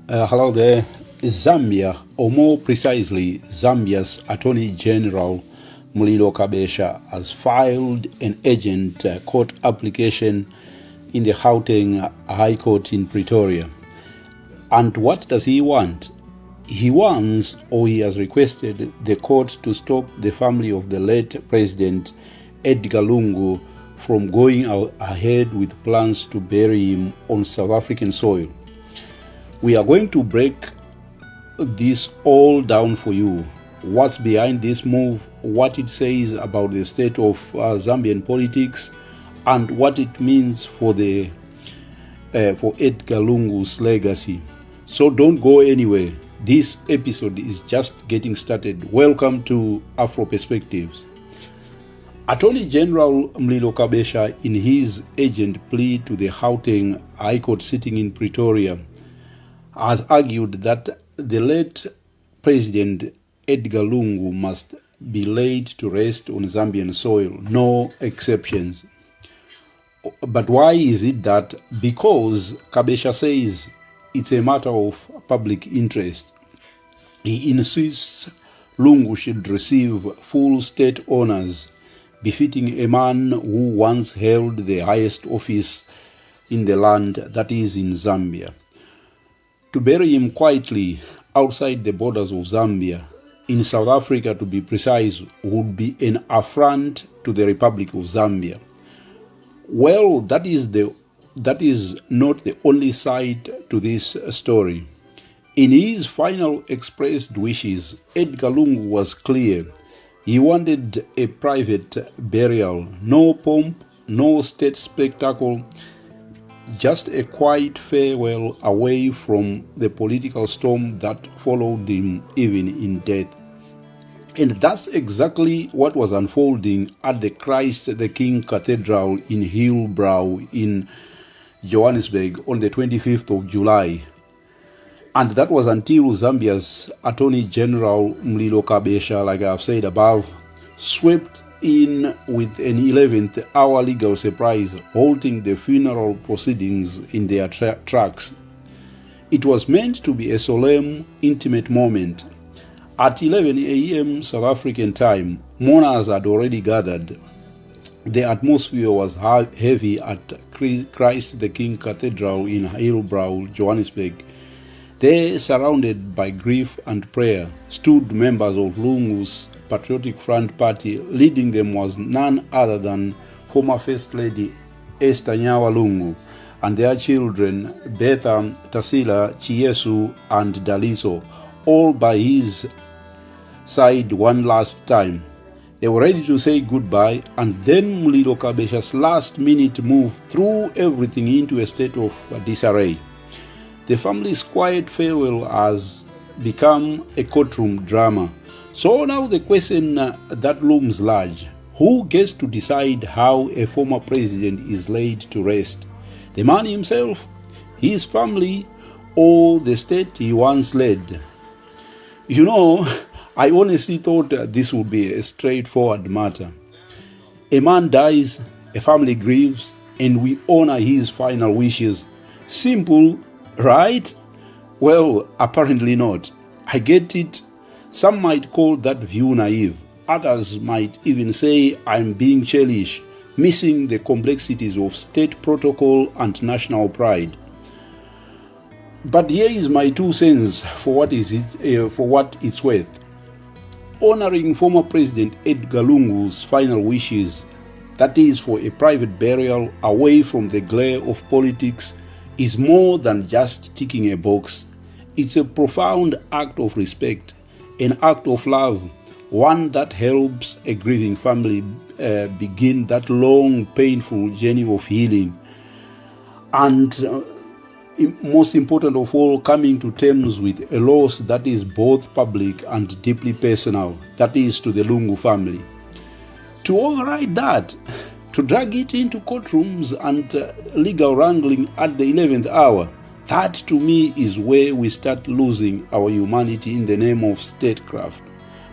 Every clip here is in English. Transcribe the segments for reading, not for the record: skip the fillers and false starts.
Hello there. Zambia, or more precisely, Zambia's Attorney General Mulilo Kabesha has filed an urgent court application in the Gauteng High Court in Pretoria. And what does he want? He wants, or he has requested, the court to stop the family of the late President Edgar Lungu from going ahead with plans to bury him on South African soil. We are going to break this all down for you. What's behind this move, what it says about the state of Zambian politics, and what it means for Edgar Lungu's legacy. So don't go anywhere. This episode is just getting started. Welcome to Afro Perspectives. Attorney General Mulilo Kabesha, in his urgent plea to the Gauteng High Court sitting in Pretoria, has argued that the late President Edgar Lungu must be laid to rest on Zambian soil, no exceptions. But why is it that? Because Kabesha says it's a matter of public interest. He insists Lungu should receive full state honors befitting a man who once held the highest office in the land, that is in Zambia. To bury him quietly outside the borders of Zambia, in South Africa to be precise, would be an affront to the Republic of Zambia. Well, that is not the only side to this story. In his final expressed wishes, Edgar Lungu was clear. He wanted a private burial, no pomp, no state spectacle, just a quiet farewell away from the political storm that followed him even in death. And that's exactly what was unfolding at the Christ the King Cathedral in Hillbrow in Johannesburg on the 25th of July. And that was until Zambia's Attorney General Mulilo Kabesha, like I've said above, swept in with an 11th hour legal surprise, halting the funeral proceedings in their tracks. It was meant to be a solemn, intimate moment. At 11 a.m. South African time, mourners had already gathered. The atmosphere was heavy at Christ the King Cathedral in Hillbrow, Johannesburg. There, surrounded by grief and prayer, stood members of Lungu's Patriotic Front Party. Leading them was none other than former First Lady Esther Nyawa Lungu and their children Betha, Tasila, Chiesu, and Daliso, all by his side one last time. They were ready to say goodbye, and then Mulilo Kabesha's last-minute move threw everything into a state of disarray. The family's quiet farewell has become a courtroom drama. So now the question that looms large: who gets to decide how a former president is laid to rest? The man himself, his family, or the state he once led? You know, I honestly thought this would be a straightforward matter. A man dies, a family grieves, and we honor his final wishes. Simple, right? Well, apparently not. I get it. Some might call that view naive. Others might even say I'm being churlish, missing the complexities of state protocol and national pride. But here is my 2 cents for what it's worth. Honoring former President Edgar Lungu's final wishes, that is for a private burial away from the glare of politics, is more than just ticking a box. It's a profound act of respect, an act of love, one that helps a grieving family begin that long, painful journey of healing. And most important of all, coming to terms with a loss that is both public and deeply personal, that is to the Lungu family. To override that, to drag it into courtrooms and legal wrangling at the 11th hour, that to me is where we start losing our humanity in the name of statecraft.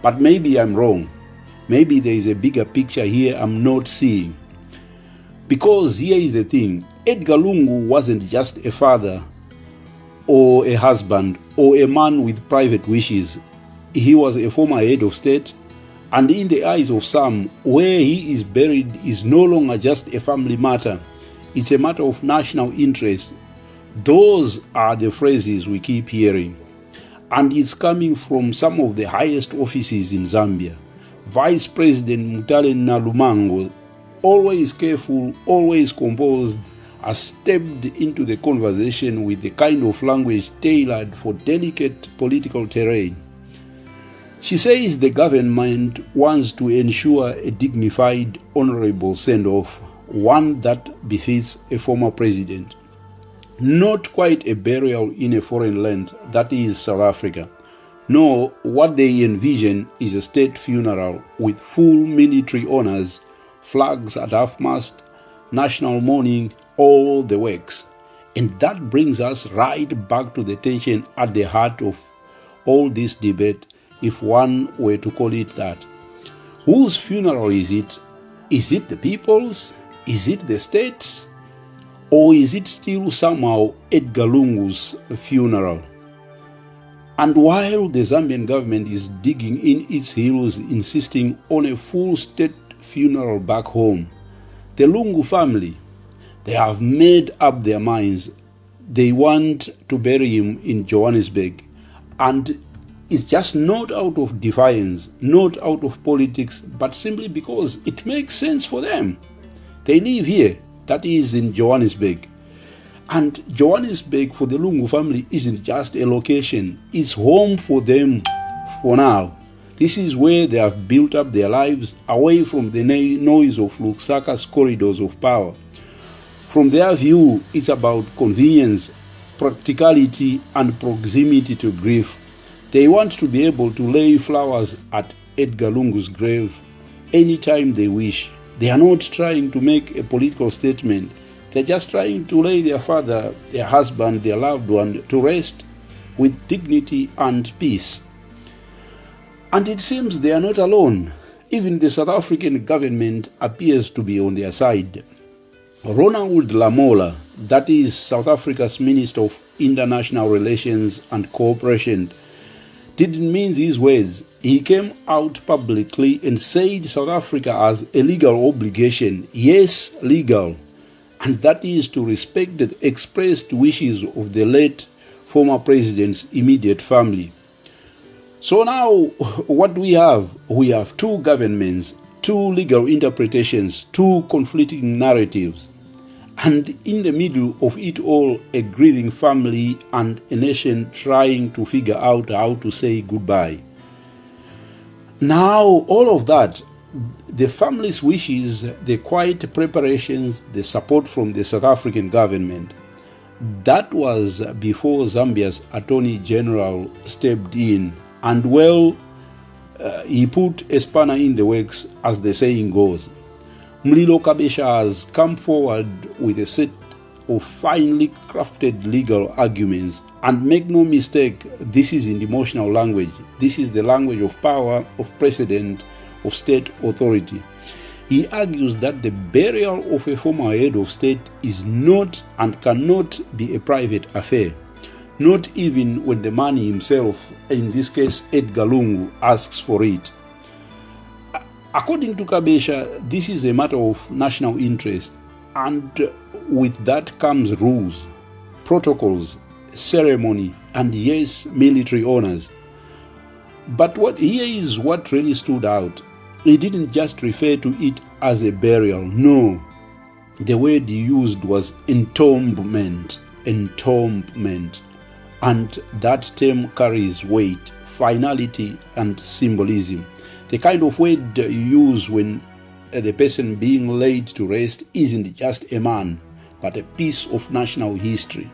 But maybe I'm wrong. Maybe there is a bigger picture here I'm not seeing. Because here is the thing, Edgar Lungu wasn't just a father or a husband or a man with private wishes. He was a former head of state, and in the eyes of some, where he is buried is no longer just a family matter. It's a matter of national interest. Those are the phrases we keep hearing. And it's coming from some of the highest offices in Zambia. Vice President Mutale Nalumango, always careful, always composed, has stepped into the conversation with the kind of language tailored for delicate political terrain. She says the government wants to ensure a dignified, honorable send-off, one that befits a former president. Not quite a burial in a foreign land, that is South Africa. No, what they envision is a state funeral with full military honors, flags at half-mast, national mourning, all the works. And that brings us right back to the tension at the heart of all this debate, if one were to call it that. Whose funeral is it? Is it the people's? Is it the state's? Or is it still somehow Edgar Lungu's funeral? And while the Zambian government is digging in its heels, insisting on a full state funeral back home, the Lungu family, they have made up their minds. They want to bury him in Johannesburg. And it's just not out of defiance, not out of politics, but simply because it makes sense for them. They live here, that is in Johannesburg. And Johannesburg for the Lungu family isn't just a location, it's home for them for now. This is where they have built up their lives, away from the noise of Lusaka's corridors of power. From their view, it's about convenience, practicality, and proximity to grief. They want to be able to lay flowers at Edgar Lungu's grave anytime they wish. They are not trying to make a political statement. They're just trying to lay their father, their husband, their loved one to rest with dignity and peace. And it seems they are not alone. Even the South African government appears to be on their side. Ronald Lamola, that is South Africa's Minister of International Relations and Cooperation, didn't mince his words. He came out publicly and said South Africa has a legal obligation, yes, legal, and that is to respect the expressed wishes of the late former president's immediate family. So now what do we have? We have two governments, two legal interpretations, two conflicting narratives, and in the middle of it all, a grieving family and a nation trying to figure out how to say goodbye. Now, all of that, the family's wishes, the quiet preparations, the support from the South African government, that was before Zambia's Attorney General stepped in and, he put a spanner in the works, as the saying goes. Mlilo Kabesha has come forward with a set of finely crafted legal arguments. And make no mistake, this is in emotional language. This is the language of power, of precedent, of state authority. He argues that the burial of a former head of state is not and cannot be a private affair. Not even when the man himself, in this case Edgar Lungu, asks for it. According to Kabesha, this is a matter of national interest, and with that comes rules, protocols, ceremony, and yes, military honors. But here is what really stood out. He didn't just refer to it as a burial. No, the word he used was entombment. Entombment. And that term carries weight, finality, and symbolism. The kind of word you use when the person being laid to rest isn't just a man, but a piece of national history.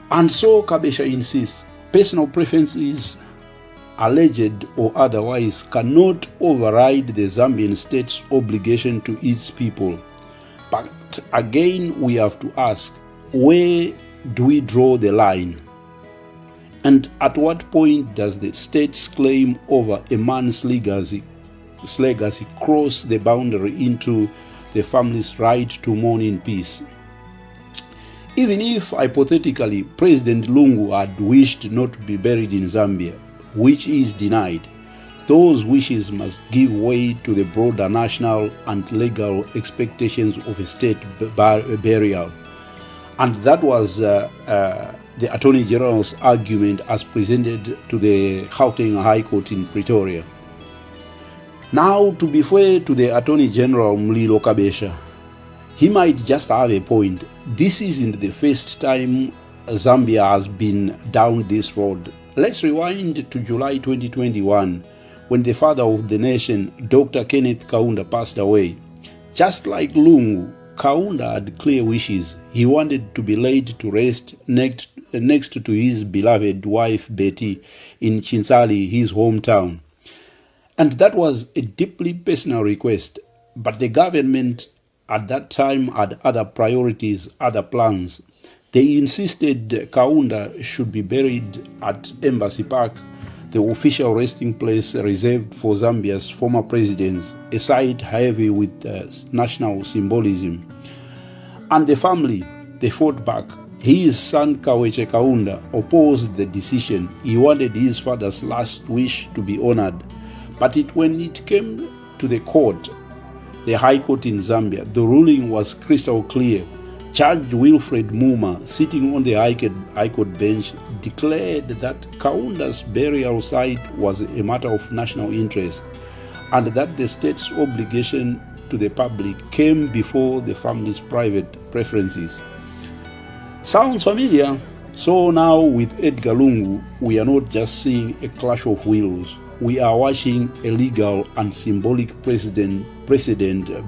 And so Kabesha insists, personal preferences, alleged or otherwise, cannot override the Zambian state's obligation to its people. But again, we have to ask, where do we draw the line? And at what point does the state's claim over a man's legacy cross the boundary into the family's right to mourn in peace? Even if, hypothetically, President Lungu had wished not to be buried in Zambia, which is denied, those wishes must give way to the broader national and legal expectations of a state burial. And that was the Attorney General's argument as presented to the Gauteng High Court in Pretoria. Now, to be fair to the Attorney General Mlilo Kabesha, he might just have a point. This isn't the first time Zambia has been down this road. Let's rewind to July 2021, when the father of the nation, Dr. Kenneth Kaunda, passed away. Just like Lungu, Kaunda had clear wishes. He wanted to be laid to rest next to his beloved wife Betty in Chinsali, his hometown. And that was a deeply personal request. But the government at that time had other priorities, other plans. They insisted Kaunda should be buried at Embassy Park, the official resting place reserved for Zambia's former presidents, a site heavy with national symbolism. And the family, they fought back. His son Kaweche Kaunda opposed the decision. He wanted his father's last wish to be honored. But when it came to the court, the High Court in Zambia, the ruling was crystal clear. Judge Wilfred Muma, sitting on the High Court bench, declared that Kaunda's burial site was a matter of national interest and that the state's obligation to the public came before the family's private preferences. Sounds familiar? So now with Edgar Lungu, we are not just seeing a clash of wills. We are watching a legal and symbolic precedent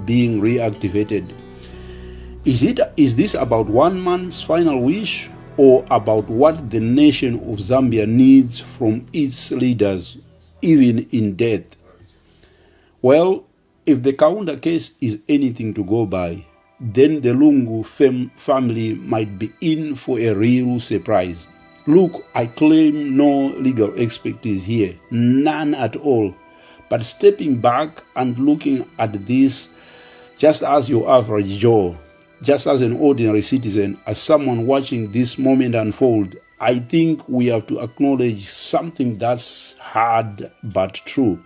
being reactivated. Is this about one man's final wish, or about what the nation of Zambia needs from its leaders, even in death? Well, if the Kaunda case is anything to go by, then the Lungu family might be in for a real surprise. Look, I claim no legal expertise here, none at all. But stepping back and looking at this just as your average Joe, just as an ordinary citizen, as someone watching this moment unfold, I think we have to acknowledge something that's hard but true.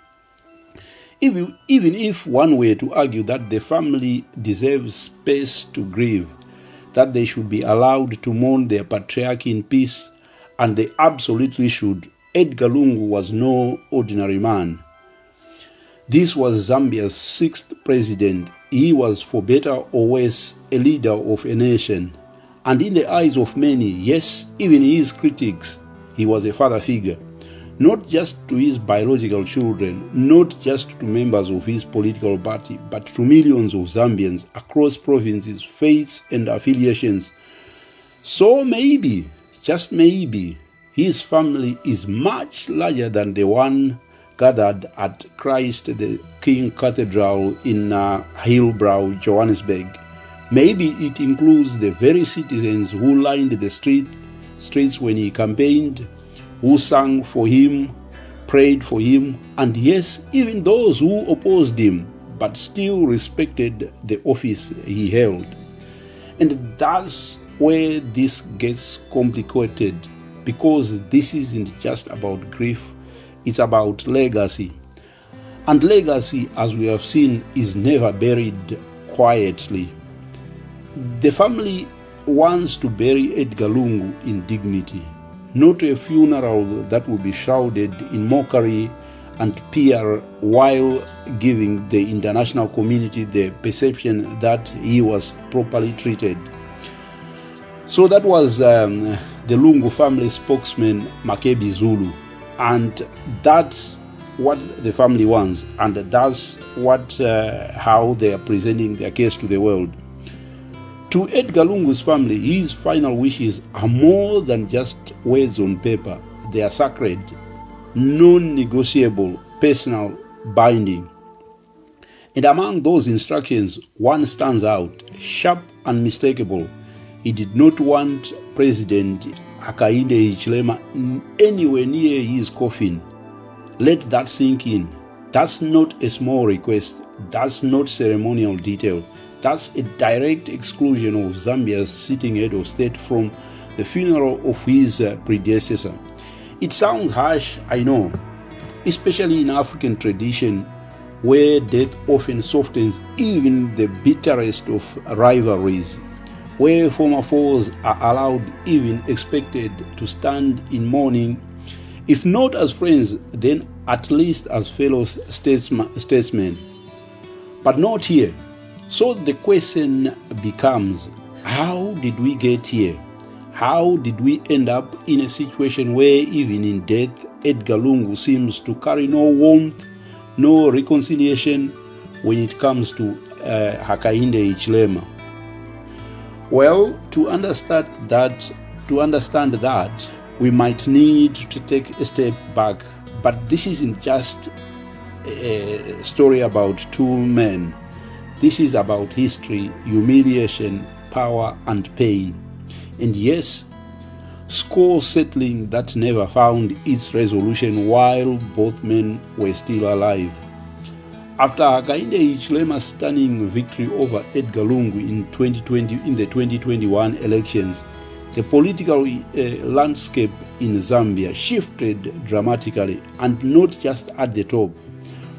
Even if one were to argue that the family deserves space to grieve, that they should be allowed to mourn their patriarch in peace, and they absolutely should, Edgar Lungu was no ordinary man. This was Zambia's sixth president. He was, for better or worse, a leader of a nation. And in the eyes of many, yes, even his critics, he was a father figure. Not just to his biological children, not just to members of his political party, but to millions of Zambians across provinces, faiths, and affiliations. So maybe, just maybe, his family is much larger than the one gathered at Christ the King Cathedral in Hillbrow, Johannesburg. Maybe it includes the very citizens who lined the streets when he campaigned, who sang for him, prayed for him, and yes, even those who opposed him, but still respected the office he held. And that's where this gets complicated, because this isn't just about grief, it's about legacy. And legacy, as we have seen, is never buried quietly. The family wants to bury Edgar Lungu in dignity, not a funeral that will be shrouded in mockery and PR while giving the international community the perception that he was properly treated. So that was the Lungu family spokesman, Makebi Zulu. And that's what the family wants, and that's how they are presenting their case to the world. To Edgar Lungu's family, his final wishes are more than just words on paper. They are sacred, non-negotiable, personal, binding. And among those instructions, one stands out, sharp and unmistakable. He did not want President Hakainde Hichilema anywhere near his coffin. Let that sink in. That's not a small request. That's not ceremonial detail. That's a direct exclusion of Zambia's sitting head of state from the funeral of his predecessor. It sounds harsh, I know, especially in African tradition, where death often softens even the bitterest of rivalries, where former foes are allowed, even expected, to stand in mourning, if not as friends, then at least as fellow statesmen. But not here. So the question becomes, how did we get here? How did we end up in a situation where even in death, Edgar Lungu seems to carry no warmth, no reconciliation when it comes to Hakainde Hichilema? Well, to understand that, we might need to take a step back. But this isn't just a story about two men. This is about history, humiliation, power, and pain. And yes, score settling that never found its resolution while both men were still alive. After Hakainde Hichilema's stunning victory over Edgar Lungu in the 2021 elections, the political landscape in Zambia shifted dramatically, and not just at the top.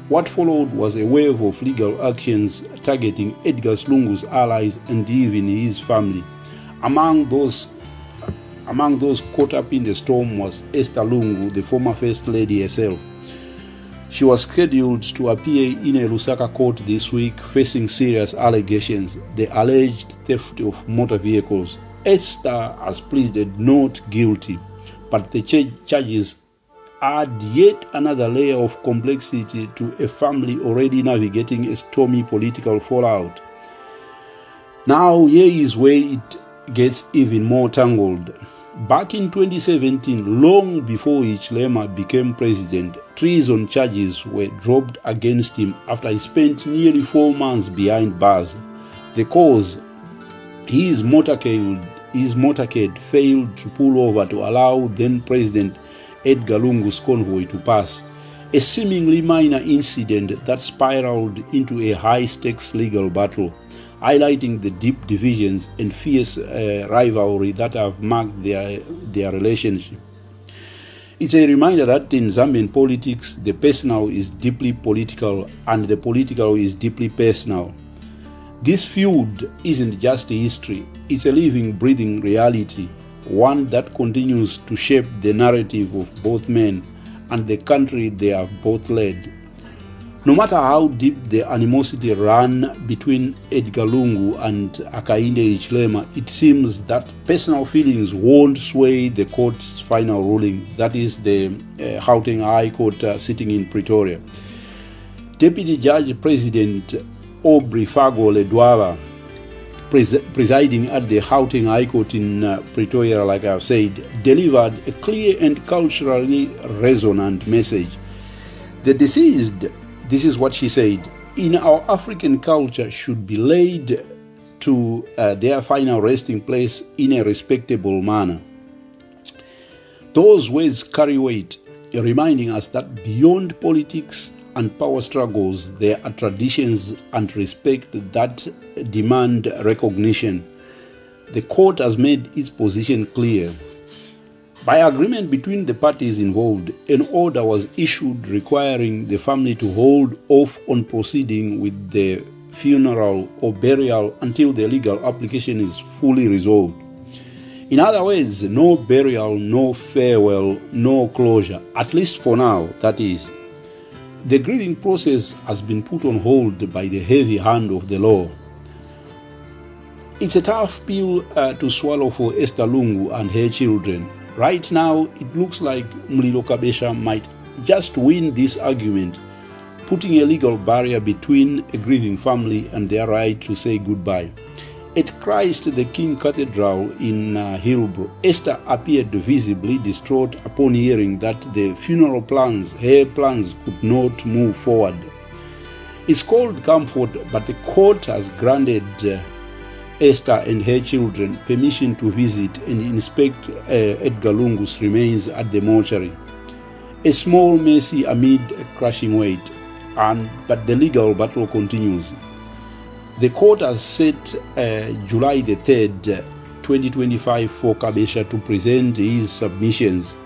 What followed was a wave of legal actions targeting Edgar Lungu's allies and even his family. Among those caught up in the storm was Esther Lungu, the former First Lady herself. She was scheduled to appear in a Lusaka court this week, facing serious allegations, the alleged theft of motor vehicles. Esther has pleaded not guilty, but the charges add yet another layer of complexity to a family already navigating a stormy political fallout. Now, here is where it gets even more tangled. Back in 2017, long before Hichilema became president, treason charges were dropped against him after he spent nearly 4 months behind bars. The cause: his motorcade failed to pull over to allow then-President Edgar Lungu's convoy to pass, a seemingly minor incident that spiraled into a high-stakes legal battle, highlighting the deep divisions and fierce rivalry that have marked their relationship. It's a reminder that in Zambian politics, the personal is deeply political and the political is deeply personal. This feud isn't just a history, it's a living, breathing reality, one that continues to shape the narrative of both men and the country they have both led. No matter how deep the animosity ran between Edgar Lungu and Hakainde Hichilema, it seems that personal feelings won't sway the court's final ruling, that is the Gauteng High Court sitting in Pretoria. Deputy Judge President Aubrey Fago Ledwaba, presiding at the Gauteng High Court in Pretoria, like I've said, delivered a clear and culturally resonant message. The deceased, this is what she said, in our African culture should be laid to their final resting place in a respectable manner. Those words carry weight, reminding us that beyond politics and power struggles, there are traditions and respect that demand recognition. The court has made its position clear. By agreement between the parties involved, an order was issued requiring the family to hold off on proceeding with the funeral or burial until the legal application is fully resolved. In other words, no burial, no farewell, no closure, at least for now, that is. The grieving process has been put on hold by the heavy hand of the law. It's a tough pill to swallow for Esther Lungu and her children. Right now, it looks like Mlilo Kabesha might just win this argument, putting a legal barrier between a grieving family and their right to say goodbye. At Christ the King Cathedral in Hillbrow, Esther appeared visibly distraught upon hearing that the funeral plans, her plans, could not move forward. It's called comfort, but the court has granted Esther and her children permission to visit and inspect Edgar Lungu's remains at the mortuary. A small mercy amid a crushing weight, but the legal battle continues. The court has set July the 3rd, 2025 for Kabesha to present his submissions,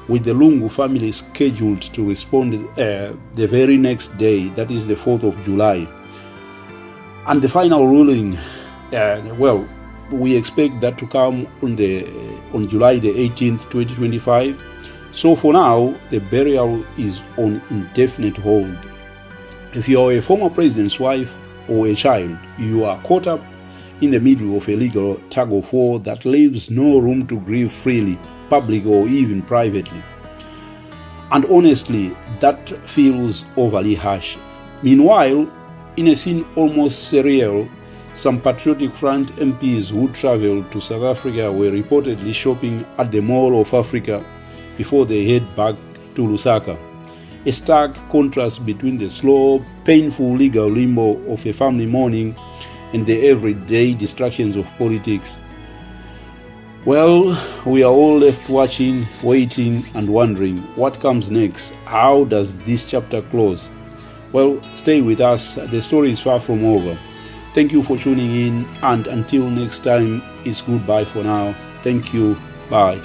with the Lungu family scheduled to respond the very next day, that is the 4th of July. And the final ruling, we expect that to come on July the 18th, 2025. So for now, the burial is on indefinite hold. If you are a former president's wife or a child, you are caught up in the middle of a legal tug of war that leaves no room to grieve freely, public or even privately. And honestly, that feels overly harsh. Meanwhile, in a scene almost surreal, some Patriotic Front MPs who traveled to South Africa were reportedly shopping at the Mall of Africa before they head back to Lusaka. A stark contrast between the slow, painful legal limbo of a family mourning and the everyday distractions of politics. Well, we are all left watching, waiting, and wondering what comes next. How does this chapter close? Well, stay with us. The story is far from over. Thank you for tuning in, and until next time, it's goodbye for now. Thank you. Bye.